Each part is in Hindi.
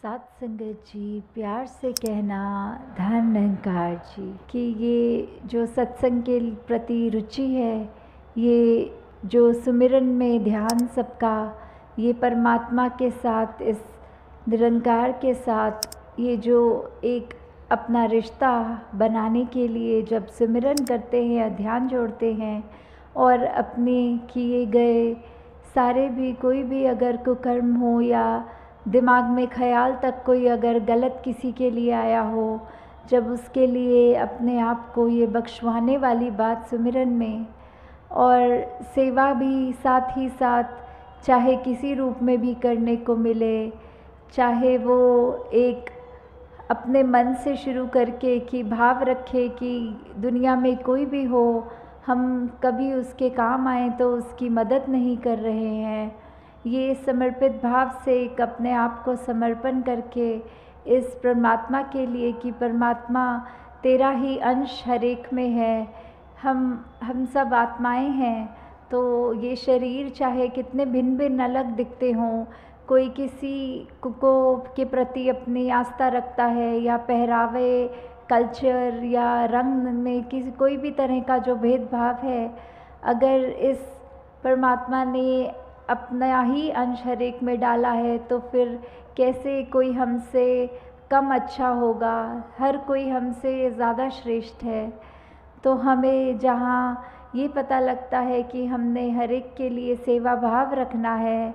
सात संगत जी, प्यार से कहना धन निरंकार जी कि ये जो सत्संग के प्रति रुचि है, ये जो सुमिरन में ध्यान सबका, ये परमात्मा के साथ, इस निरंकार के साथ ये जो एक अपना रिश्ता बनाने के लिए जब सुमिरन करते हैं, ध्यान जोड़ते हैं और अपने किए गए सारे भी कोई भी अगर कुकर्म हो या दिमाग में ख्याल तक कोई अगर गलत किसी के लिए आया हो, जब उसके लिए अपने आप को ये बख्शवाने वाली बात सुमिरन में और सेवा भी साथ ही साथ चाहे किसी रूप में भी करने को मिले, चाहे वो एक अपने मन से शुरू करके कि भाव रखे कि दुनिया में कोई भी हो, हम कभी उसके काम आए तो उसकी मदद नहीं कर रहे हैं। ये समर्पित भाव से एक अपने आप को समर्पण करके इस परमात्मा के लिए कि परमात्मा तेरा ही अंश हर एक में है, हम सब आत्माएं हैं। तो ये शरीर चाहे कितने भिन्न भिन्न अलग दिखते हों, कोई किसी को के प्रति अपनी आस्था रखता है या पहरावे, कल्चर या रंग में किसी कोई भी तरह का जो भेदभाव है, अगर इस परमात्मा ने अपना ही अंश हर एक में डाला है तो फिर कैसे कोई हमसे कम अच्छा होगा, हर कोई हमसे ज़्यादा श्रेष्ठ है। तो हमें जहाँ ये पता लगता है कि हमने हर एक के लिए सेवा भाव रखना है,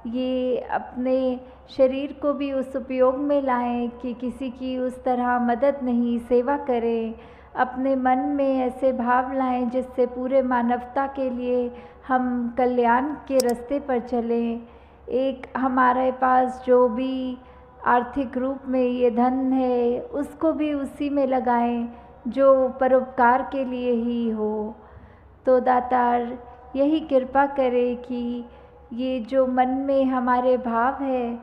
ये अपने शरीर को भी उस उपयोग में लाएं कि किसी की उस तरह मदद नहीं, सेवा करें। अपने मन में ऐसे भाव लाएं जिससे पूरे मानवता के लिए हम कल्याण के रास्ते पर चलें। एक हमारे पास जो भी आर्थिक रूप में ये धन है, उसको भी उसी में लगाएं जो परोपकार के लिए ही हो। तो दातार यही कृपा करे कि ये जो मन में हमारे भाव है,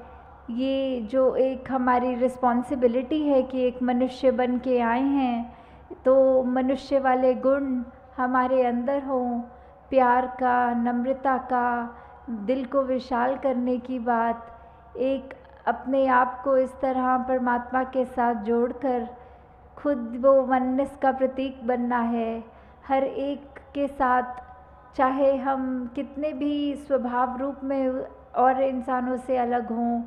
ये जो एक हमारी रिस्पॉन्सिबिलिटी है कि एक मनुष्य बन के आए हैं, तो मनुष्य वाले गुण हमारे अंदर हों, प्यार का, नम्रता का, दिल को विशाल करने की बात, एक अपने आप को इस तरह परमात्मा के साथ जोड़कर खुद वो वननेस का प्रतीक बनना है। हर एक के साथ चाहे हम कितने भी स्वभाव रूप में और इंसानों से अलग हों,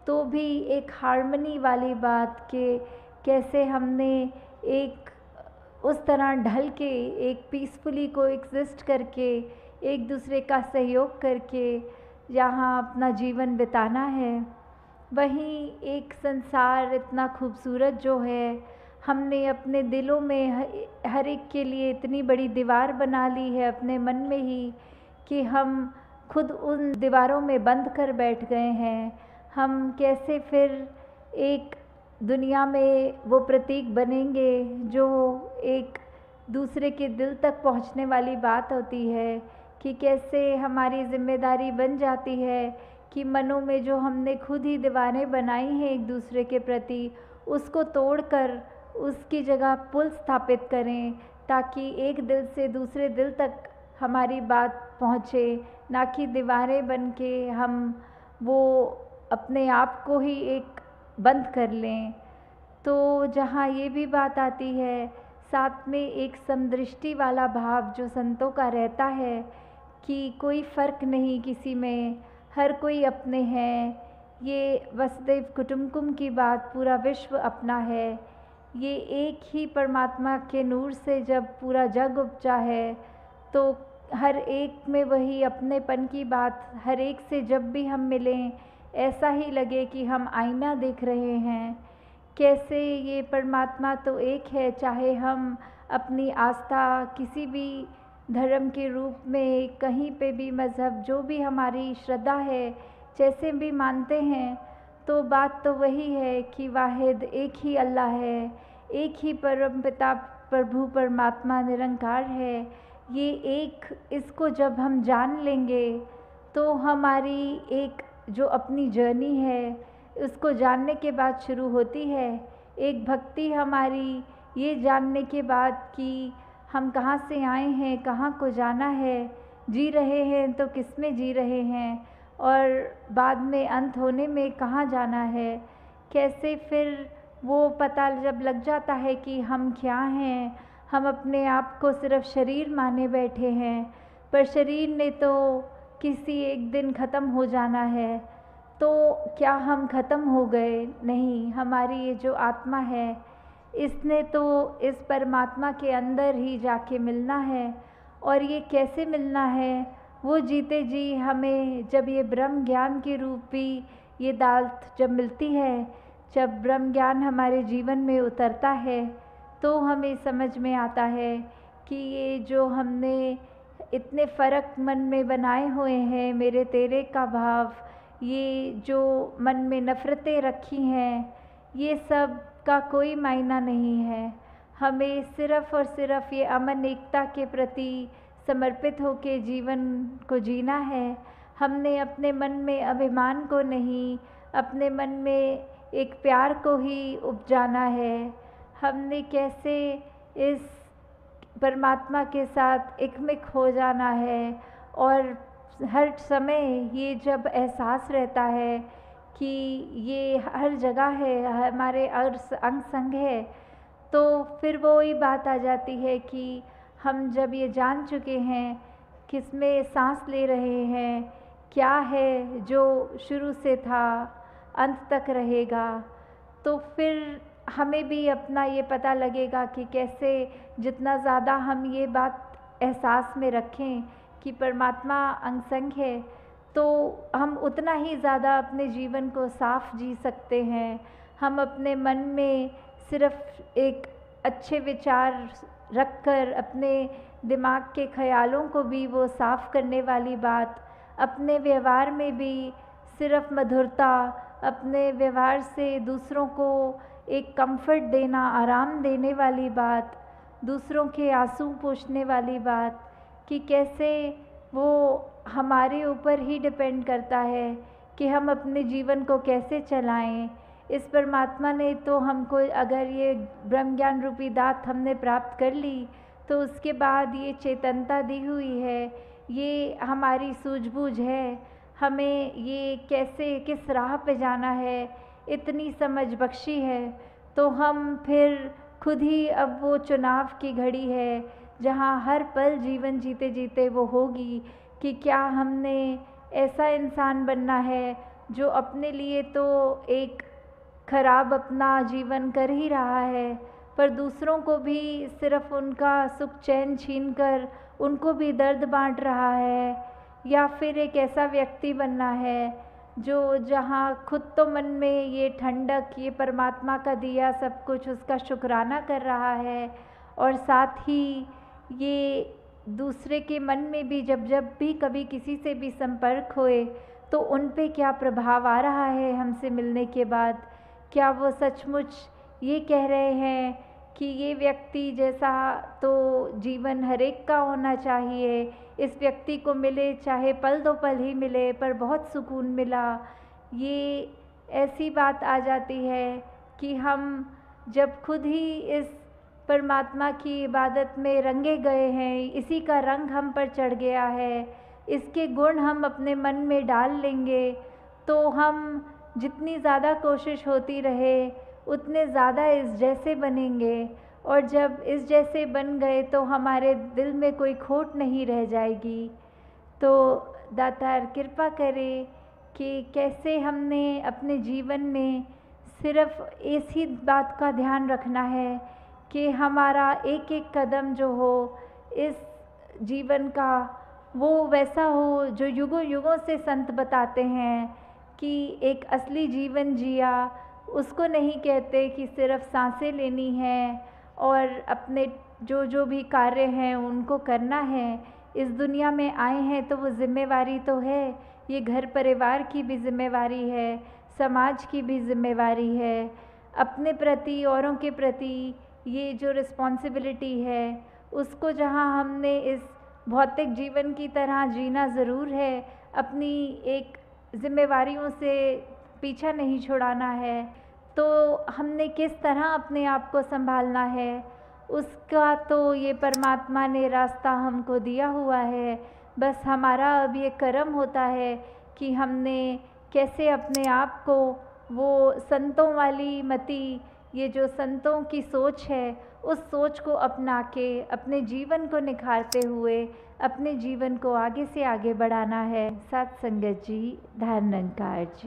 तो भी एक हार्मनी वाली बात के कैसे हमने एक उस तरह ढल के एक पीसफुली को एग्जिस्ट करके एक दूसरे का सहयोग करके जहाँ अपना जीवन बिताना है। वहीं एक संसार इतना खूबसूरत जो है, हमने अपने दिलों में हर एक के लिए इतनी बड़ी दीवार बना ली है अपने मन में ही कि हम खुद उन दीवारों में बंद कर बैठ गए हैं। हम कैसे फिर एक दुनिया में वो प्रतीक बनेंगे जो एक दूसरे के दिल तक पहुंचने वाली बात होती है, कि कैसे हमारी जिम्मेदारी बन जाती है कि मनों में जो हमने खुद ही दीवारें बनाई हैं एक दूसरे के प्रति, उसको तोड़कर उसकी जगह पुल स्थापित करें ताकि एक दिल से दूसरे दिल तक हमारी बात पहुँचे, ना कि दीवारें बन के हम वो अपने आप को ही एक बंद कर लें। तो जहाँ ये भी बात आती है, साथ में एक समदृष्टि वाला भाव जो संतों का रहता है कि कोई फ़र्क नहीं किसी में, हर कोई अपने हैं। ये वसुदैव कुटुंबकम की बात, पूरा विश्व अपना है। ये एक ही परमात्मा के नूर से जब पूरा जग उपजा है, तो हर एक में वही अपनेपन की बात, हर एक से जब भी हम मिलें ऐसा ही लगे कि हम आईना देख रहे हैं। कैसे ये परमात्मा तो एक है, चाहे हम अपनी आस्था किसी भी धर्म के रूप में, कहीं पे भी मज़हब, जो भी हमारी श्रद्धा है, जैसे भी मानते हैं, तो बात तो वही है कि वाहिद एक ही अल्लाह है, एक ही परम पिता प्रभु परमात्मा निरंकार है। ये एक, इसको जब हम जान लेंगे तो हमारी एक जो अपनी जर्नी है उसको जानने के बाद शुरू होती है। एक भक्ति हमारी ये जानने के बाद कि हम कहाँ से आए हैं, कहाँ को जाना है, जी रहे हैं तो किस में जी रहे हैं और बाद में अंत होने में कहाँ जाना है। कैसे फिर वो पता जब लग जाता है कि हम क्या हैं, हम अपने आप को सिर्फ शरीर माने बैठे हैं, पर शरीर ने तो किसी एक दिन ख़त्म हो जाना है। तो क्या हम ख़त्म हो गए? नहीं, हमारी ये जो आत्मा है इसने तो इस परमात्मा के अंदर ही जाके मिलना है। और ये कैसे मिलना है? वो जीते जी हमें जब ये ब्रह्म ज्ञान के रूपी ये दात जब मिलती है, जब ब्रह्म ज्ञान हमारे जीवन में उतरता है, तो हमें समझ में आता है कि ये जो हमने इतने फ़र्क मन में बनाए हुए हैं, मेरे तेरे का भाव, ये जो मन में नफ़रतें रखी हैं, ये सब का कोई मायना नहीं है। हमें सिर्फ़ और सिर्फ़ ये अमन एकता के प्रति समर्पित होकर जीवन को जीना है। हमने अपने मन में अभिमान को नहीं, अपने मन में एक प्यार को ही उपजाना है। हमने कैसे इस परमात्मा के साथ एकमिक हो जाना है। और हर समय ये जब एहसास रहता है कि ये हर जगह है, हमारे अंग संग है, तो फिर वो ही बात आ जाती है कि हम जब ये जान चुके हैं किसमें सांस ले रहे हैं, क्या है जो शुरू से था अंत तक रहेगा, तो फिर हमें भी अपना ये पता लगेगा कि कैसे जितना ज़्यादा हम ये बात एहसास में रखें कि परमात्मा अंग संग है, तो हम उतना ही ज़्यादा अपने जीवन को साफ जी सकते हैं। हम अपने मन में सिर्फ एक अच्छे विचार रखकर अपने दिमाग के ख्यालों को भी वो साफ़ करने वाली बात, अपने व्यवहार में भी सिर्फ मधुरता, अपने व्यवहार से दूसरों को एक कंफर्ट देना, आराम देने वाली बात, दूसरों के आंसू पोंछने वाली बात, कि कैसे वो हमारे ऊपर ही डिपेंड करता है कि हम अपने जीवन को कैसे चलाएं। इस परमात्मा ने तो हमको अगर ये ब्रह्म ज्ञान रूपी दात हमने प्राप्त कर ली, तो उसके बाद ये चेतनता दी हुई है, ये हमारी सूझबूझ है, हमें ये कैसे किस राह पे जाना है, इतनी समझ बख्शी है। तो हम फिर खुद ही अब वो चुनाव की घड़ी है जहाँ हर पल जीवन जीते जीते वो होगी कि क्या हमने ऐसा इंसान बनना है जो अपने लिए तो एक खराब अपना जीवन कर ही रहा है, पर दूसरों को भी सिर्फ उनका सुख चैन छीन कर उनको भी दर्द बांट रहा है, या फिर एक ऐसा व्यक्ति बनना है जो जहाँ खुद तो मन में ये ठंडक, ये परमात्मा का दिया सब कुछ उसका शुक्राना कर रहा है, और साथ ही ये दूसरे के मन में भी जब जब भी कभी किसी से भी संपर्क होए तो उन पे क्या प्रभाव आ रहा है हमसे मिलने के बाद, क्या वो सचमुच ये कह रहे हैं कि ये व्यक्ति जैसा तो जीवन हर एक का होना चाहिए, इस व्यक्ति को मिले चाहे पल दो पल ही मिले पर बहुत सुकून मिला। ये ऐसी बात आ जाती है कि हम जब खुद ही इस परमात्मा की इबादत में रंगे गए हैं, इसी का रंग हम पर चढ़ गया है, इसके गुण हम अपने मन में डाल लेंगे, तो हम जितनी ज़्यादा कोशिश होती रहे उतने ज़्यादा इस जैसे बनेंगे, और जब इस जैसे बन गए तो हमारे दिल में कोई खोट नहीं रह जाएगी। तो दातार कृपा करे कि कैसे हमने अपने जीवन में सिर्फ इसी बात का ध्यान रखना है कि हमारा एक एक कदम जो हो इस जीवन का वो वैसा हो जो युगों युगों से संत बताते हैं कि एक असली जीवन जिया उसको नहीं कहते कि सिर्फ सांसें लेनी है और अपने जो जो भी कार्य हैं उनको करना है। इस दुनिया में आए हैं तो वो जिम्मेवारी तो है, ये घर परिवार की भी जिम्मेवारी है, समाज की भी जिम्मेवारी है, अपने प्रति औरों के प्रति ये जो रिस्पॉन्सिबिलिटी है उसको जहाँ हमने इस भौतिक जीवन की तरह जीना ज़रूर है, अपनी एक जिम्मेवारियों से पीछा नहीं छुड़ाना है, तो हमने किस तरह अपने आप को संभालना है उसका तो ये परमात्मा ने रास्ता हमको दिया हुआ है। बस हमारा अब ये कर्म होता है कि हमने कैसे अपने आप को वो संतों वाली मति, ये जो संतों की सोच है, उस सोच को अपना के अपने जीवन को निखारते हुए अपने जीवन को आगे से आगे बढ़ाना है। सत्संगत जी, धन निरंकार जी।